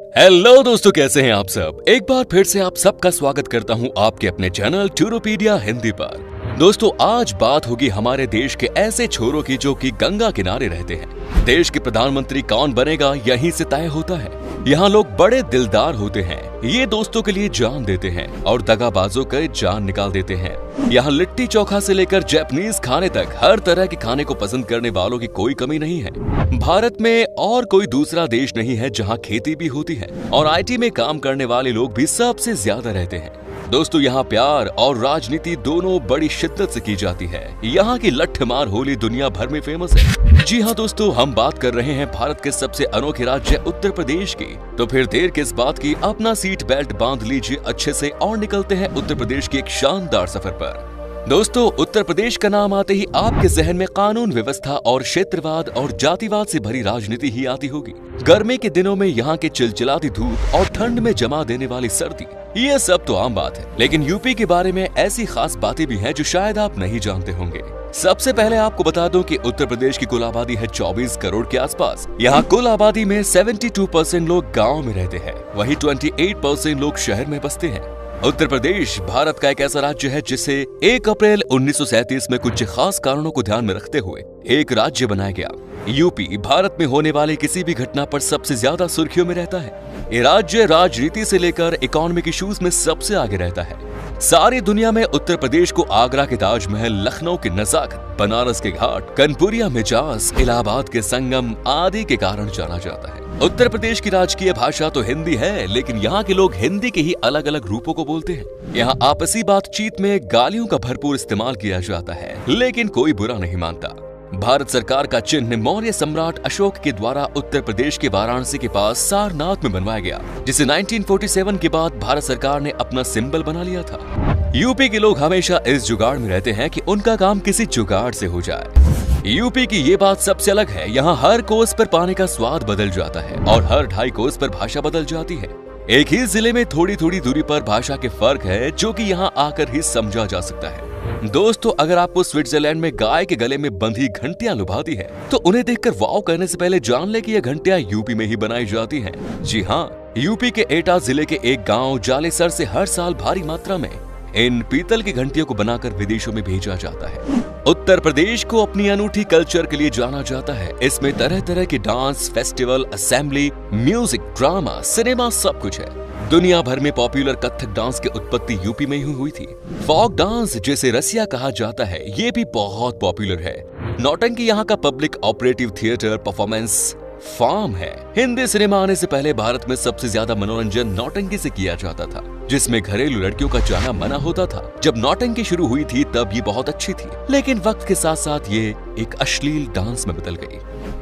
Hello दोस्तों, कैसे हैं आप सब। एक बार फिर से आप सबका स्वागत करता हूं आपके अपने चैनल टूरोपीडिया हिंदी पर। दोस्तों, आज बात होगी हमारे देश के ऐसे छोरों की जो कि गंगा किनारे रहते हैं। देश के प्रधानमंत्री कौन बनेगा यहीं से तय होता है। यहाँ लोग बड़े दिलदार होते हैं, ये दोस्तों के लिए जान देते हैं और दगाबाजों के जान निकाल देते हैं। यहाँ लिट्टी चोखा से लेकर जापानीज खाने तक हर तरह के खाने को पसंद करने वालों की कोई कमी नहीं है। भारत में और कोई दूसरा देश नहीं है जहाँ खेती भी होती है और IT में काम करने वाले लोग भी सबसे ज्यादा रहते हैं। दोस्तों, यहाँ प्यार और राजनीति दोनों बड़ी शिद्दत से की जाती है। यहाँ की लट्ठमार होली दुनिया भर में फेमस है। जी हाँ दोस्तों, हम बात कर रहे हैं भारत के सबसे अनोखे राज्य उत्तर प्रदेश की। तो फिर देर किस बात की, अपना सीट बेल्ट बांध लीजिए अच्छे से और निकलते हैं उत्तर प्रदेश के एक शानदार सफर पर। दोस्तों, उत्तर प्रदेश का नाम आते ही आपके जहन में कानून व्यवस्था और क्षेत्रवाद और जातिवाद से भरी राजनीति ही आती होगी। गर्मी के दिनों में यहाँ के चिलचिलाती धूप और ठंड में जमा देने वाली सर्दी, ये सब तो आम बात है। लेकिन यूपी के बारे में ऐसी खास बातें भी हैं जो शायद आप नहीं जानते होंगे। सबसे पहले आपको बता दूं कि उत्तर प्रदेश की कुल आबादी है 24 करोड़ के आसपास। यहाँ कुल आबादी में 72% लोग गाँव में रहते हैं, वहीं 28% लोग शहर में बसते हैं। उत्तर प्रदेश भारत का एक ऐसा राज्य है जिसे 1 अप्रैल 1937 में कुछ खास कारणों को ध्यान में रखते हुए एक राज्य बनाया गया। यूपी भारत में होने वाली किसी भी घटना पर सबसे ज्यादा सुर्खियों में रहता है। ये राज्य राजनीति से लेकर इकोनॉमिक इश्यूज में सबसे आगे रहता है। सारी दुनिया में उत्तर प्रदेश को आगरा के ताजमहल, लखनऊ के नजाकत, बनारस के घाट, कानपुरिया मिजाज, इलाहाबाद के संगम आदि के कारण जाना जाता है। उत्तर प्रदेश की राजकीय भाषा तो हिंदी है, लेकिन यहाँ के लोग हिंदी के ही अलग अलग रूपों को बोलते हैं। यहाँ आपसी बातचीत में गालियों का भरपूर इस्तेमाल किया जाता है, लेकिन कोई बुरा नहीं मानता। भारत सरकार का चिन्ह मौर्य सम्राट अशोक के द्वारा उत्तर प्रदेश के वाराणसी के पास सारनाथ में बनवाया गया, जिसे 1947 के बाद भारत सरकार ने अपना सिंबल बना लिया था। यूपी के लोग हमेशा इस जुगाड़ में रहते हैं कि उनका काम किसी जुगाड़ से हो जाए। यूपी की ये बात सबसे अलग है। यहाँ हर कोस पर पानी का स्वाद बदल जाता है और हर 2.5 कोस पर भाषा बदल जाती है। एक ही जिले में थोड़ी थोड़ी दूरी पर भाषा के फर्क है, जो कि यहाँ आकर ही समझा जा सकता है। दोस्तों, अगर आपको स्विट्जरलैंड में गाय के गले में बंधी घंटियां लुभाती है, तो उन्हें देखकर वाव करने से पहले जान ले कि ये घंटियां यूपी में ही बनाई जाती हैं। जी हाँ, यूपी के एटा जिले के एक गांव जालेसर से हर साल भारी मात्रा में इन पीतल की घंटियों को बनाकर विदेशों में भेजा जाता है। उत्तर प्रदेश को अपनी अनूठी कल्चर के लिए जाना जाता है। इसमें तरह तरह के dance, festival, assembly, music, drama, cinema सब कुछ है। दुनिया भर में पॉपुलर कथक डांस की उत्पत्ति यूपी में ही हुई थी। फोक डांस, जिसे रसिया कहा जाता है, ये भी बहुत पॉपुलर है। नौटंकी यहाँ का public operative theatre performance form है। हिंदी सिनेमा आने से पहले भारत में सबसे ज्यादा मनोरंजन नौटंकी से किया जाता था, जिसमें घरेलू लड़कियों का जाना मना होता था। जब नौटंकी शुरू हुई थी तब ये बहुत अच्छी थी, लेकिन वक्त के साथ साथ ये एक अश्लील डांस में बदल गई।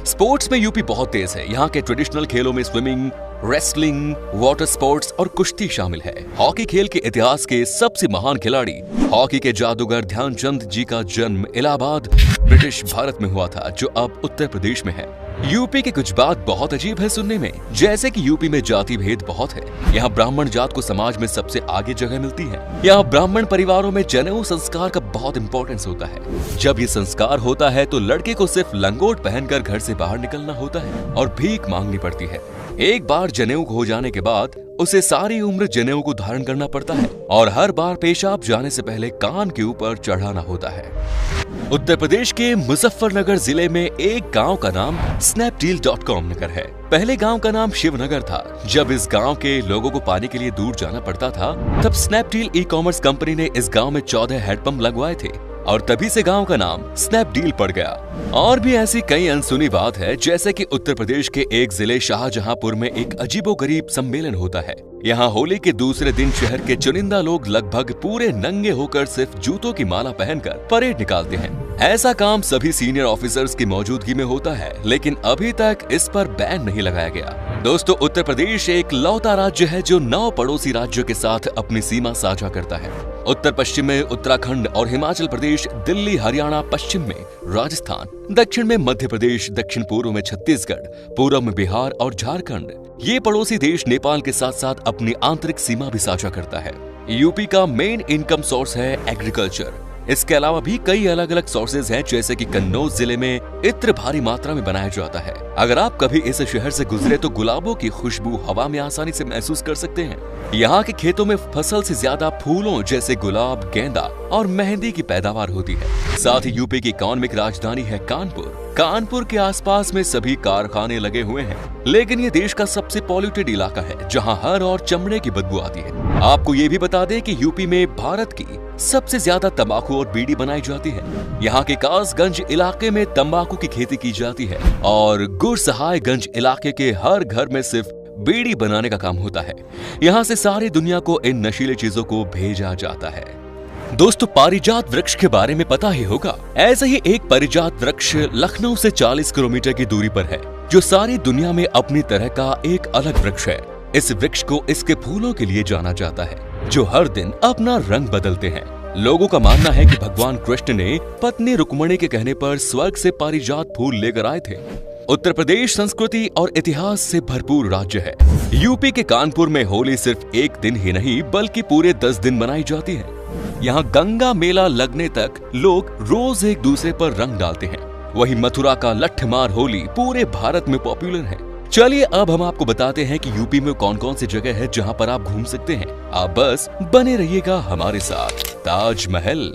स्पोर्ट्स में यूपी बहुत तेज है। यहाँ के ट्रेडिशनल खेलों में स्विमिंग, रेसलिंग, वाटर स्पोर्ट्स और कुश्ती शामिल है। हॉकी खेल के इतिहास के सबसे महान खिलाड़ी, हॉकी के जादूगर ध्यानचंद जी का जन्म इलाहाबाद, ब्रिटिश भारत में हुआ था, जो अब उत्तर प्रदेश में है। यूपी की कुछ बात बहुत अजीब है सुनने में, जैसे कि यूपी में जाति भेद बहुत है। यहाँ ब्राह्मण जात को समाज में सबसे आगे जगह मिलती है। यहाँ ब्राह्मण परिवारों में जनेऊ संस्कार का बहुत इंपॉर्टेंस होता है। जब ये संस्कार होता है तो लड़के को सिर्फ लंगोट पहनकर घर से बाहर निकलना होता है और भीख मांगनी पड़ती है। एक बार जनेऊ हो जाने के बाद उसे सारी उम्र जनेऊ को धारण करना पड़ता है और हर बार पेशाब जाने से पहले कान के ऊपर चढ़ाना होता है। उत्तर प्रदेश के मुजफ्फरनगर जिले में एक गांव का नाम snapdeal.com नगर है। पहले गांव का नाम शिवनगर था। जब इस गांव के लोगों को पानी के लिए दूर जाना पड़ता था, तब स्नैपडील ई-कॉमर्स कंपनी ने इस गांव में 14 हैंडपंप लगवाए थे और तभी से गांव का नाम स्नैपडील पड़ गया। और भी ऐसी कई अनसुनी बात है, जैसे कि उत्तर प्रदेश के एक जिले शाहजहांपुर में एक अजीबोगरीब सम्मेलन होता है। यहाँ होली के दूसरे दिन शहर के चुनिंदा लोग लगभग पूरे नंगे होकर सिर्फ जूतों की माला पहनकर परेड निकालते हैं। ऐसा काम सभी सीनियर ऑफिसर्स की मौजूदगी में होता है, लेकिन अभी तक इस पर बैन नहीं लगाया गया। दोस्तों, उत्तर प्रदेश एक लौता राज्य है जो 9 पड़ोसी राज्यों के साथ अपनी सीमा साझा करता है। उत्तर पश्चिम में उत्तराखंड और हिमाचल प्रदेश, दिल्ली, हरियाणा, पश्चिम में राजस्थान, दक्षिण में मध्य प्रदेश, दक्षिण पूर्व में छत्तीसगढ़, पूर्व में बिहार और झारखंड। ये पड़ोसी देश नेपाल के साथ साथ अपनी आंतरिक सीमा भी साझा करता है। यूपी का मेन इनकम सोर्स है एग्रीकल्चर। इसके अलावा भी कई अलग अलग सोर्सेज हैं, जैसे कि कन्नौज जिले में इत्र भारी मात्रा में बनाया जाता है। अगर आप कभी इस शहर से गुजरे तो गुलाबों की खुशबू हवा में आसानी से महसूस कर सकते हैं। यहाँ के खेतों में फसल से ज्यादा फूलों जैसे गुलाब, गेंदा और मेहंदी की पैदावार होती है। साथ ही यूपी की इकोनॉमिक राजधानी है कानपुर। कानपुर के आसपास में सभी कारखाने लगे हुए हैं, लेकिन ये देश का सबसे पॉल्यूटेड इलाका है, जहाँ हर और चमड़े की बदबू आती है। आपको ये भी बता दें कि यूपी में भारत की सबसे ज्यादा तंबाकू और बीड़ी बनाई जाती है। यहाँ के कासगंज इलाके में तंबाकू की खेती की जाती है और गुरसहायगंज इलाके के हर घर में सिर्फ बीड़ी बनाने का काम होता है। यहाँ से सारी दुनिया को इन नशीली चीजों को भेजा जाता है। दोस्तों, पारिजात वृक्ष के बारे में पता ही होगा। ऐसे ही एक पारिजात वृक्ष लखनऊ से 40 किलोमीटर की दूरी पर है, जो सारी दुनिया में अपनी तरह का एक अलग वृक्ष है। इस वृक्ष को इसके फूलों के लिए जाना जाता है, जो हर दिन अपना रंग बदलते हैं। लोगों का मानना है कि भगवान कृष्ण ने पत्नी रुक्मिणी के कहने पर स्वर्ग से पारिजात फूल लेकर आए थे। उत्तर प्रदेश संस्कृति और इतिहास से भरपूर राज्य है। यूपी के कानपुर में होली सिर्फ एक दिन ही नहीं बल्कि पूरे 10 दिन मनाई जाती है। यहाँ गंगा मेला लगने तक लोग रोज एक दूसरे पर रंग डालते हैं। वही मथुरा का लठमार होली पूरे भारत में पॉपुलर है। चलिए अब हम आपको बताते हैं कि यूपी में कौन कौन सी जगह है जहाँ पर आप घूम सकते हैं। आप बस बने रहिएगा हमारे साथ। ताजमहल।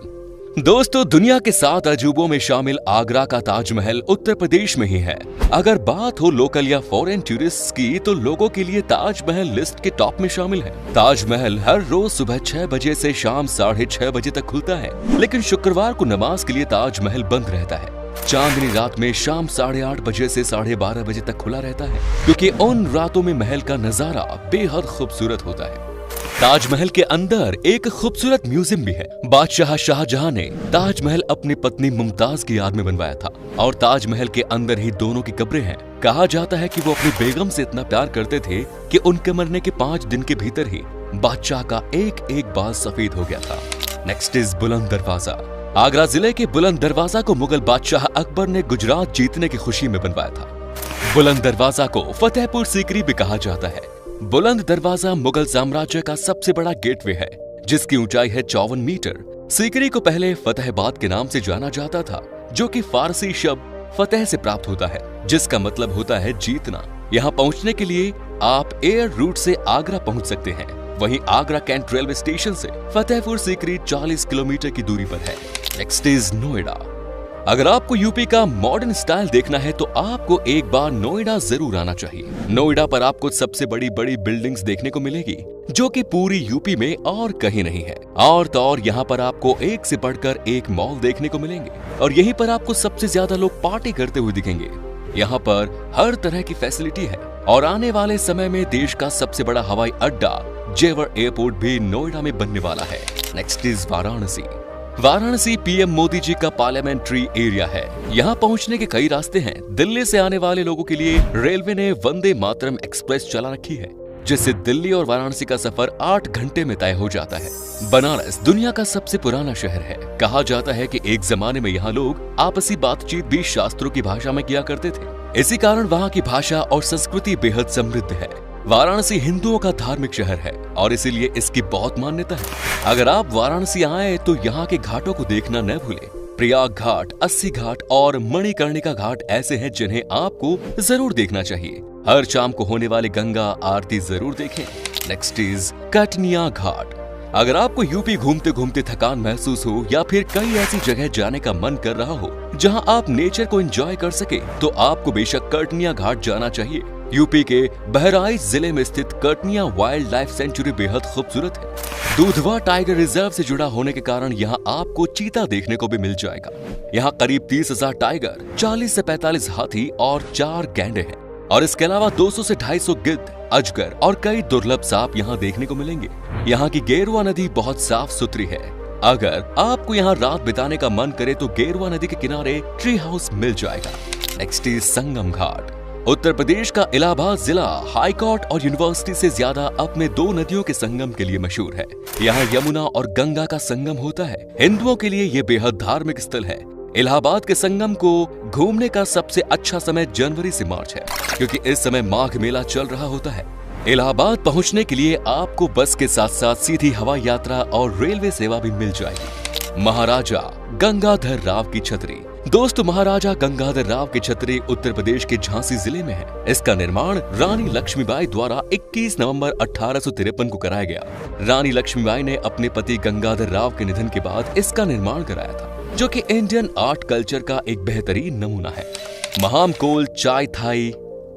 दोस्तों, दुनिया के 7 अजूबों में शामिल आगरा का ताजमहल उत्तर प्रदेश में ही है। अगर बात हो लोकल या फॉरेन टूरिस्ट की, तो लोगों के लिए ताजमहल लिस्ट के टॉप में शामिल है। ताजमहल हर रोज सुबह 6 बजे से शाम 6:30 बजे तक खुलता है, लेकिन शुक्रवार को नमाज के लिए ताजमहल बंद रहता है। चांदनी रात में शाम 8:30 बजे से 12:30 बजे तक खुला रहता है, क्योंकि उन रातों में महल का नजारा बेहद खूबसूरत होता है। ताजमहल के अंदर एक खूबसूरत म्यूजियम भी है। बादशाह शाहजहां ने ताजमहल अपनी पत्नी मुमताज की याद में बनवाया था और ताजमहल के अंदर ही दोनों की कब्रें हैं। कहा जाता है कि वो अपनी बेगम से इतना प्यार करते थे कि उनके मरने के 5 दिन के भीतर ही बादशाह का एक एक बाल सफेद हो गया था। नेक्स्ट इज बुलंद दरवाजा। आगरा जिले के बुलंद दरवाजा को मुगल बादशाह अकबर ने गुजरात जीतने की खुशी में बनवाया था। बुलंद दरवाजा को फतेहपुर सीकरी भी कहा जाता है। बुलंद दरवाजा मुगल साम्राज्य का सबसे बड़ा गेटवे है, जिसकी ऊंचाई है 54 मीटर। सीकरी को पहले फतेहबाद के नाम से जाना जाता था, जो कि फारसी शब्द फतेह से प्राप्त होता है, जिसका मतलब होता है जीतना। यहाँ पहुँचने के लिए आप एयर रूट से आगरा पहुँच सकते हैं। वहीं आगरा कैंट रेलवे स्टेशन से फतेहपुर सीकरी 40 किलोमीटर की दूरी पर है। Next is Noida. अगर आपको यूपी का मॉडर्न स्टाइल देखना है तो आपको एक बार नोएडा जरूर आना चाहिए। नोएडा पर आपको सबसे बड़ी बड़ी बिल्डिंग्स देखने को मिलेगी, जो कि पूरी यूपी में और कहीं नहीं है। और तो और यहाँ पर आपको एक से बढ़कर एक मॉल देखने को मिलेंगे और यहीं पर आपको सबसे ज्यादा लोग पार्टी करते हुए दिखेंगे। यहाँ पर हर तरह की फैसिलिटी है और आने वाले समय में देश का सबसे बड़ा हवाई अड्डा जेवर एयरपोर्ट भी नोएडा में बनने वाला है। Next is Varanasi. Varanasi PM Modi ji का पार्लियामेंट्री एरिया है। यहाँ पहुँचने के कई रास्ते हैं। दिल्ली से आने वाले लोगों के लिए रेलवे ने वंदे मातरम एक्सप्रेस चला रखी है, जिससे दिल्ली और वाराणसी का सफर 8 घंटे में तय हो जाता है। बनारस दुनिया का सबसे पुराना शहर है। कहा जाता है कि एक जमाने में यहाँ लोग आपसी बातचीत भी शास्त्रों की भाषा में किया करते थे। इसी कारण वहाँ की भाषा और संस्कृति बेहद समृद्ध है। वाराणसी हिंदुओं का धार्मिक शहर है और इसीलिए इसकी बहुत मान्यता है। अगर आप वाराणसी आए तो यहाँ के घाटों को देखना न भूलें। प्रयाग घाट, अस्सी घाट और मणिकर्णिका घाट ऐसे हैं जिन्हें आपको जरूर देखना चाहिए। हर शाम को होने वाली गंगा आरती जरूर देखें। नेक्स्ट इज कटनिया घाट। अगर आपको यूपी घूमते घूमते थकान महसूस हो या फिर कई ऐसी जगह जाने का मन कर रहा हो जहां आप नेचर को एंजॉय कर सके, तो आपको बेशक कटनिया घाट जाना चाहिए। यूपी के बहराइच जिले में स्थित कटनिया वाइल्ड लाइफ सेंचुरी बेहद खूबसूरत है। दूधवा टाइगर रिजर्व से जुड़ा होने के कारण यहाँ आपको चीता देखने को भी मिल जाएगा। यहाँ करीब 30,000 टाइगर, 40 से 45 हाथी और 4 गैंडे हैं और इसके अलावा 200 से 250 गिद्ध, अजगर और कई दुर्लभ सांप यहाँ देखने को मिलेंगे। यहाँ की गेरुआ नदी बहुत साफ सुथरी है। अगर आपको यहाँ रात बिताने का मन करे तो गेरुआ नदी के किनारे ट्री हाउस मिल जाएगा। Next is Sangam Ghat. उत्तर प्रदेश का इलाहाबाद जिला हाई कोर्ट और यूनिवर्सिटी से ज्यादा अपने 2 नदियों के संगम के लिए मशहूर है। यहाँ यमुना और गंगा का संगम होता है। हिंदुओं के लिए ये बेहद धार्मिक स्थल है। इलाहाबाद के संगम को घूमने का सबसे अच्छा समय जनवरी से मार्च है, क्योंकि इस समय माघ मेला चल रहा होता है। इलाहाबाद पहुंचने के लिए आपको बस के साथ साथ सीधी हवाई यात्रा और रेलवे सेवा भी मिल जाएगी। महाराजा गंगाधर राव की छतरी। दोस्तों, महाराजा गंगाधर राव की छतरी उत्तर प्रदेश के झांसी जिले में है। इसका निर्माण रानी लक्ष्मीबाई द्वारा 21 नवंबर 1853 को कराया गया। रानी लक्ष्मीबाई ने अपने पति गंगाधर राव के निधन के बाद इसका निर्माण कराया था, जो कि इंडियन आर्ट कल्चर का एक बेहतरीन नमूना है। महामकोल चायथाई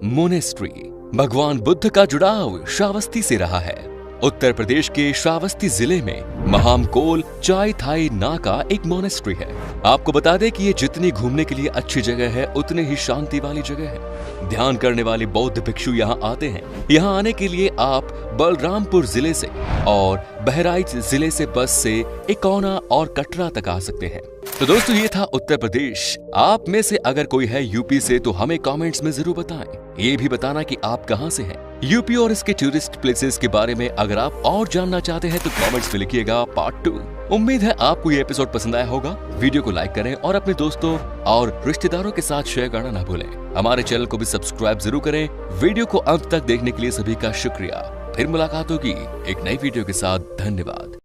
मोनेस्ट्री। भगवान बुद्ध का जुड़ाव श्रावस्ती से रहा है। उत्तर प्रदेश के श्रावस्ती जिले में महामकोल चायथाई ना का एक मोनेस्ट्री है। आपको बता दें कि ये जितनी घूमने के लिए अच्छी जगह है, उतनी ही शांति वाली जगह है। ध्यान करने वाले बौद्ध भिक्षु यहाँ आते हैं। यहाँ आने के लिए आप बलरामपुर जिले से और बहराइच जिले से बस से इकौना और कटरा तक आ सकते हैं। तो दोस्तों, ये था उत्तर प्रदेश। आप में से अगर कोई है यूपी से तो हमें कमेंट्स में जरूर बताएं। ये भी बताना कि आप कहां से हैं। यूपी और इसके टूरिस्ट प्लेसेस के बारे में अगर आप और जानना चाहते हैं तो कमेंट्स में लिखिएगा पार्ट 2। उम्मीद है आपको ये एपिसोड पसंद आया होगा। वीडियो को लाइक करें और अपने दोस्तों और रिश्तेदारों के साथ शेयर करना ना भूलें। हमारे चैनल को भी सब्सक्राइब जरूर करें। वीडियो को अंत तक देखने के लिए सभी का शुक्रिया। फिर मुलाकात होगी एक नई वीडियो के साथ। धन्यवाद।